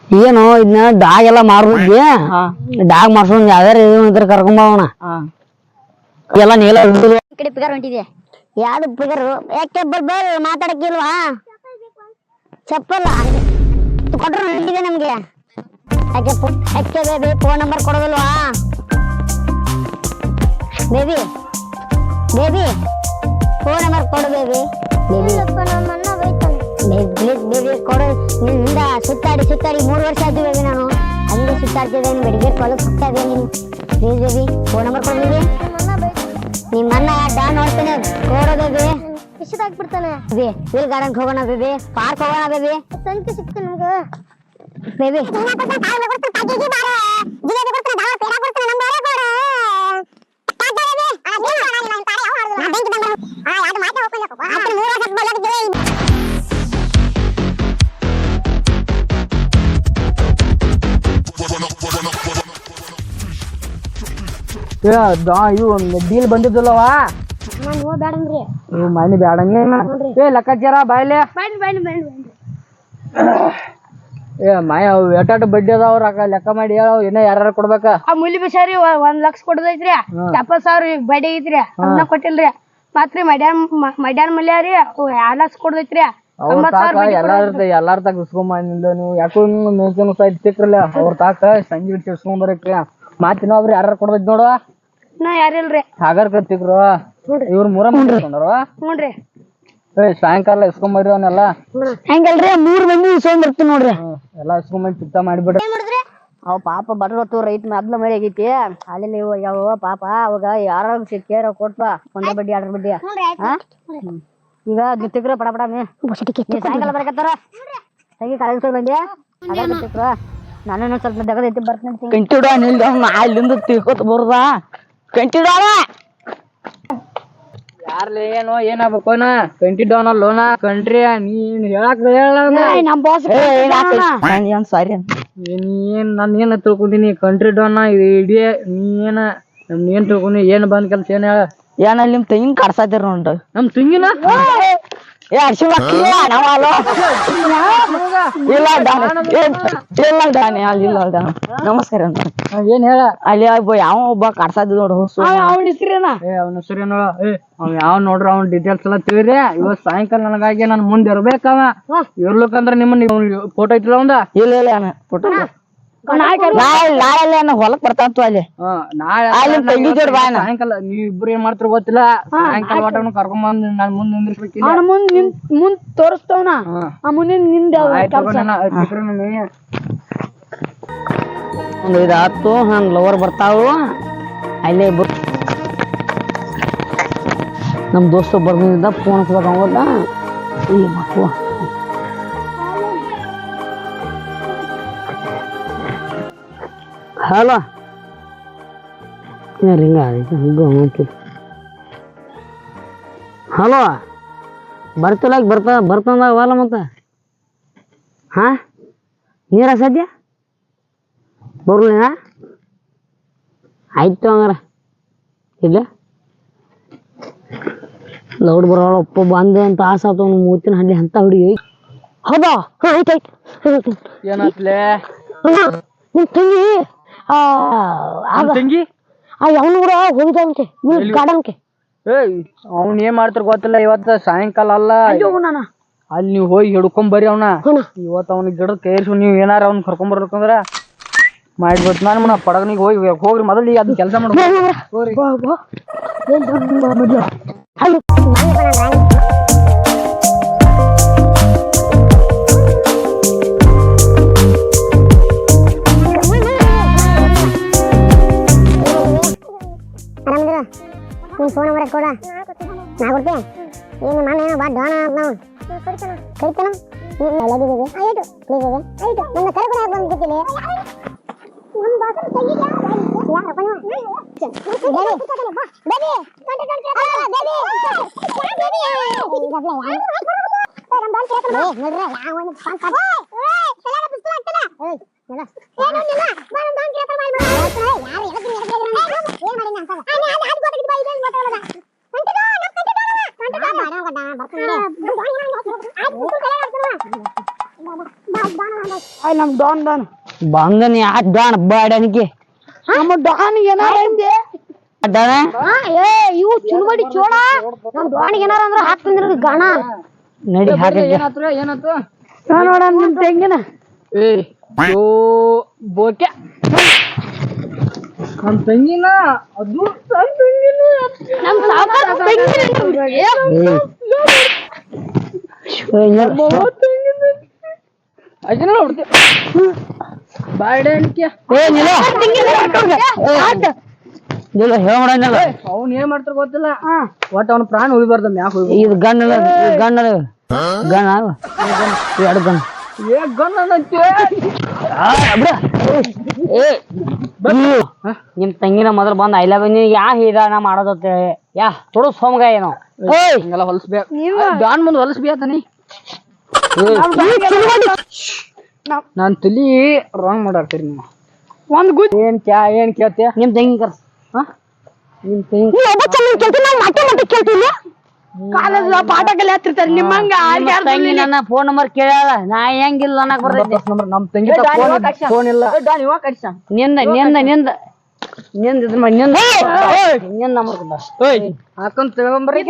ಏನು ಇದನ್ನ ಡಾಗ್ ಎಲ್ಲ ಮಾರ್ಬಿದ್ವಿ ಡಾಗ್ ಮಾಡ್ಸೋನ್ ಯಾವ್ದಾರ ಕರ್ಕೊಂಬವಣ ಎಲ್ಲ ನೀಲ ಕಡೆ ಪಿಗರ್ ಹೊಂಟಿದೆ ಯಾವ್ದು ಪಿಗರ್ ಯಾಕೆ ಮಾತಾಡಕ್ಕಿಲ್ವಾ ಚಪ್ಪಲ್ಲ ಕೊಟ್ರು ಹೊಂಟಿದೆ ನಮ್ಗೆ ಯಾಕೆ ಬೇಬಿ ಫೋನ್ ನಂಬರ್ ಕೊಡೋದಿಲ್ವಾ ಬೇಬಿ ಬೇಬಿ ಫೋನ್ ನಂಬರ್ ಕೊಡು ಬೇಬಿ ಪ್ಲೀಸ್ ಬೇಬಿ ಕೊಡು ನಿಂದ ಸುತ್ತಾಡಿ 3 ವರ್ಷ ಆಯ್ತು ಬೇಬಿ ನಾನು ಹಂಗೆ ಸುತ್ತಾಡ್ತಿದ್ದೇನೆ ಬೆಳಿಗ್ಗೆ ಹೊಲಕ್ಕೆ ಹೋಗ್ತಾ ಇದ್ದೇನೆ ನೀನು ಪ್ಲೀಸ್ ಬೇಬಿ ಫೋನ್ ನಂಬರ್ ಕೊಡು ಬೇಬಿ ನಿಮ್ಮ ಅಣ್ಣ ಡಾನ್ ನೋಡ್ತೇನೆ ಕೊಡೋ ಬೇಬಿ ಇಷ್ಟದಾಗ್ಬಿಡ್ತಾನೆ ವಿಲ್ ಗಾರ್ಡನ್ ಹೋಗೋಣ ಬೇಬಿ ಪಾರ್ಕ್ ಹೋಗೋಣ ಬೇಬಿ ಸಂಖ್ಯೆ ಸಿಕ್ತು ನಮ್ಗೆ ಬೇಬಿ ಇವು ಡೀಲ್ ಬಂದಿದ್ದಲ್ಲವ ಮನೆ ಬ್ಯಾಡಂಗೆ ಲೆಕ್ಕಾಚಾರ ಬಾಯ್ಲೆ ಮಾಯ ಎಷ್ಟಾಟ ಬಡ್ಡಿ ಅದಾವ ರೊಕ್ಕ ಲೆಕ್ಕ ಮಾಡಿ ಹೇಳ ಇನ್ನ ಯಾರು ಕೊಡ್ಬೇಕ ಮುಲಿ ಬಿಸಾರಿ 1 ಲಕ್ಷ ಕೊಡದೈತ್ರಿ 70,000 ಬಡ್ಡಿ ಐತ್ರಿ ಅನ್ನ ಕೊಟ್ಟಿಲ್ರಿ ಮತ್ರಿ ಮಡ್ಯಾನ್ ಮಲ್ಯಾರಿ 2 ಲಕ್ಷ ಕೊಡದೈತ್ರಿ ಎಲ್ಲಾರ ತಾಕ ಇಸ್ಕೊಂಬಂದ ನೀವು ಯಾಕೋ ಮೆನ್ಷನ್ ಸಿಕ್ರಲ್ಲ ಅವ್ರ ತಾಕ ಸಂಜೆ ಇಸ್ಕೊಂಬರಕ್ರಿ ಮತ್ ಇನ್ನೊಬ್ರು ಯಾರು ಕೊಡ್ಬೇಕು ನೋಡುವ ನಾ ಯಾರಿಲ್ರಿ ಸಾಗರ್ ಕತ್ತಿಕ್ರು ಇವ್ರು ಮೂರ ನೋಡ್ರಿ ಸಾಯಂಕಾಲ ಇಸ್ಕೊಂಬರ್ರಿ ಅವನ್ನೆಲ್ಲ ಹೆಂಗಲ್ರಿ 3 ಮಂದಿ ಇಸ್ಕೊಂಡ್ಬರ್ತೀವಿ ನೋಡ್ರಿ ಎಲ್ಲಾ ಇಸ್ಕೊಂಬಂದ್ ಚಿತ್ತ ಮಾಡಿಬಿಡ್ರಿ ಅವ್ ಪಾಪ ಬಡವತ್ತು ರೈತ ಮೊದ್ಲ ಮಳೆ ಆಗೈತಿ ಅಲ್ಲಿ ಯಾವ ಪಾಪ ಅವಾಗ ಯಾರು ಕೇರ ಕೊಟ್ಟ 1 ಬಡ್ಡಿ 2 ಬಡ್ಡಿ ಈಗ ನಿತ್ತಿಕ್ರ ಪಡ ಸಾಯಂಕಾಲ ಬರಕತ್ತಾರ ತಂಗಿ ಕಾಲೇಜ್ ಬಂದಿ ಅದ ನಿತ್ತಿಕ್ರ ನಾನು ಸ್ವಲ್ಪ ದಗದೈತಿ ಬರ್ತೀನಿ ಕಂಟಿಡ ಅಲ್ಲಿಂದ ತಿಳ್ಕೊತ ಬರುದ ಕಂಟಿಡ ಯಾರ್ಲಿ ಏನು ಏನಾಗ್ಬೇಕು ಕಂಟಿಡೋನ ಲೋನ ಕಂಟ್ರಿ ನೀನ್ ಹೇಳಕ್ ನಮ್ ಬಾಸ್ ಸಾರಿ ನೀನ್ ನಾನು ಏನ ತಿಳ್ಕೊಂತೀನಿ ಕಂಟ್ರಿ ಡೋನ ಇಡೀ ನೀನ್ ಏನ್ ತಿಳ್ಕೊಂಡಿ ಏನ್ ಬಂದ್ ಕೆಲ್ಸ ಏನ್ ಹೇಳ ಏನಲ್ಲಿ ನಿಮ್ ತೆಂಗಿನ ಕಡ್ಸಾತಿರ ನೋಡ್ರಿ ನಮ್ ತೆಂಗಿನ ನಮಸ್ಕಾರ ಏನ್ ಹೇಳ ಅಲ್ಲಿ ಯಾವ ಒಬ್ಬ ಕಡ್ಸಾದ ನೋಡು ಅವನ ಹೆಸ್ರೇನ ಅವನ ಹೆಸರೇನು ಯಾವ ನೋಡ್ರಿ ಅವ್ನ ಡೀಟೇಲ್ಸ್ ಎಲ್ಲ ತಿಳಿರಿ ಇವತ್ ಸಾಯಂಕಾಲ ನನಗಾಗಿ ನಾನು ಮುಂದೆ ಇರ್ಬೇಕವ ಇರ್ಲಿಕ್ಕಂದ್ರ ನಿಮ್ಮನ್ನ ಫೋಟೋ ಐತಿಲ್ಲ ಒಂದ ಇಲ್ಲ ಫೋಟೋ ನಾಳೆ ಹೊಲಕ್ ಬರ್ತಾಂತು ಅಲ್ಲಿ ಸಾಯಂಕಾಲ ನೀವ್ ಇಬ್ರು ಏನ್ ಮಾಡ್ತಾರ ಗೊತ್ತಿಲ್ಲ ಸಾಯಂಕಾಲ ವಾಟವನ್ನು ಕರ್ಕೊಂಡ್ ನಾನ್ ಮುಂದೆ ನಿಂದ್ರಿಸ್ಬೇಕಿಲ್ಲ ಮುಂದ್ ತೋರಿಸ್ತವನ ಮುಂದಿನ ನಿಂದ ಒಂದು 10 ಹಂಗ್ ಲವರ್ ಬರ್ತಾವು ಅಲ್ಲೇ ನಮ್ ದೋಸ್ತ ಬರ್ದಿಂದ ಫೋನ್ ಹಚ್ಬೇಕಲ್ಲ ಈ ಮಕ್ಕಳು ಹಲೋ ರಿಂಗ ಹಲೋ ಬರ್ತಿಲ್ಲ ಬರ್ತಂದಾಗಲ್ಲ ಮತ್ತ ಹಾ ನೀರ ಸದ್ಯ ಬರ್ಲಿನ ಆಯ್ತು ಹಂಗಾರ ಇಲ್ಲ ಲೌಡ್ ಬರೋಳ ಒಪ್ಪ ಬಂದು ಅಂತ ಆಸಾತ ಮೂತಿನ ಹಳ್ಳಿ ಅಂತ ಹುಡುಗಿ ಹೌದಾ ಆಯ್ತಾಯ್ತು ಏನಾತ್ಲೆ ನಿಮ್ ತಂಗಿ ತಂಗಿ ಅವನು ಕೂಡ ಹೋಗಿದಂತೆ ಗಾರ್ಡನ್ಗೆ ಅವ್ನ ಏನ್ ಮಾಡ್ತಾರ ಗೊತ್ತಿಲ್ಲ ಇವತ್ತ ಸಾಯಂಕಾಲ ಅಲ್ಲ ಅಲ್ಲಿ ನೀವ್ ಹೋಗಿ ಹಿಡ್ಕೊಂಡ್ ಬರ್ರಿ ಅವನ ಇವತ್ತು ಅವ್ನ ಗಿಡದ ಕೈರ್ಸು ನೀವ್ ಏನಾರ ಅವ್ನ ಕರ್ಕೊಂಡ್ ಬರ್ಬೇಕಂದ್ರ ಮಾಡ್ಬಿಟ್ಟು ನಾನು ಪಡಗನಿಗೆ ಹೋಗ್ರಿ ಮೊದಲು ಅದ್ ಕೆಲಸ ಮಾಡ್ರಿ ನಿನ್ ಫೋನ್ ನಂಬರ್ ಕೊಡ ನಾ ಕೊಡ್ತೆ ಏನು ಮನೆ ಏನೋ ಬಾ ಡೋಣ ನಾವು ಕರಿತಾನ ಆಯ್ತು ಪ್ಲೀಸ್ ಆಯ್ತು ನನ್ನ ಕರೆ ಕೂಡ ಬಂದಿದ್ದಿಲ್ಲ ನಮ್ಮ ಬಾಸನ ತೆಗಿಲ್ಲ ಯಾರಪ್ಪ ನೀವು ಬೇಬಿ ನಮ್ ಡಾನ್ ಬಂದನ್ ಯಾಕ ಡಾನ್ ಬಾಡನಿಗೆ ನಮ್ಮ ಡಾನ್ ಏನಾರ ಅಂದೆ ಡಾನ ಇವು ಚುರುಮಡಿ ಚೋಡ ನಮ್ ಡಾನ್ ಏನಾರ ಅಂದ್ರ ಹಾಕ್ತಂದ್ರ ಗಣ ನಡಿ ಹಾಕಿ ಏನಾತು ನೋಡ ನಿಮ್ ತೆಂಗಿನ ಏ ಯೋ ಬೋಕೆ ನಮ್ ತಂಗಿನ ಅದು ಸಣ್ಣ ತಂಗಿನ ನಮ್ ಸಾವುಕಾರ ಅಜ್ಜನ ಹೊಡ್ತಿ ಬಾಯ್ಡೆ ಅನ್ಕ್ಯ ಹೇಳ್ಬಿಡಲ್ಲ ಅವ್ನ್ ಏನ್ ಮಾಡ್ತಾರ ಗೊತ್ತಿಲ್ಲ ಒಟ್ಟ ಅವ್ನ ಪ್ರಾಣ ಉಳಿಬಾರ್ದ ಮ್ಯಾಕ್ ಹೋಗಿ ಇದು ಗಣ್ಣ ಗಣ್ಣ ಗಣ್ಣ ಎರಡು ಗಣ್ಣ ಏ ಗನ್ ಅನ್ನಂತೆ ನಿಮ್ ತಂಗಿನ ಮೊದಲು ಬಂದ್ ಐ ಲವ್ ಯಾ ಹೀರಾಣ ಮಾಡೋದತ್ತ ಯಾ ತುಡು ಸೋಮಗ ಏನೋ ಹಿಂಗೆಲ್ಲ ಹೊಲಸ್ಬೇಕು ಡಾನ್ ಮುಂದೆ ಹೊಲಸ್ಬೇಕನಿ ನಾನ್ ತಲಿ ರಾಂಗ್ ಮಾಡಾಕ್ತೀರಿ ನೀವು ಒಂದ್ ಗುದ್ ಏನ್ ಕೇಳ್ತೀಯ ನಿಮ್ ತಂಗಿ ಕರ್ಸ್ ನಿಮ್ ತಂಗಿ ಕಾಲೇಜ್ ಪಾಠ ಕಲಿ ಹತ್ತಿರ್ತಾರೆ ನಿಮ್ಮಂಗ ತಂಗಿ ನನ್ನ ಫೋನ್ ನಂಬರ್ ಕೇಳ್ಯಾಳ ನಾ ಹೆಂಗಿಲ್ಲ ಅನ್ನಕ್ ಬರ್ತೈತಿ ನಮ್ ತಂಗಿ ಫೋನ್ ಇಲ್ಲ ನಿಂದ ನಿಂದ ನಿಂದ ನಿಂದ ಇದ್ರ ನಿಂದ ನಂಬರ್ ಹಾಕೊಂಡ್ ತಗೊಂಬರ್ರಿ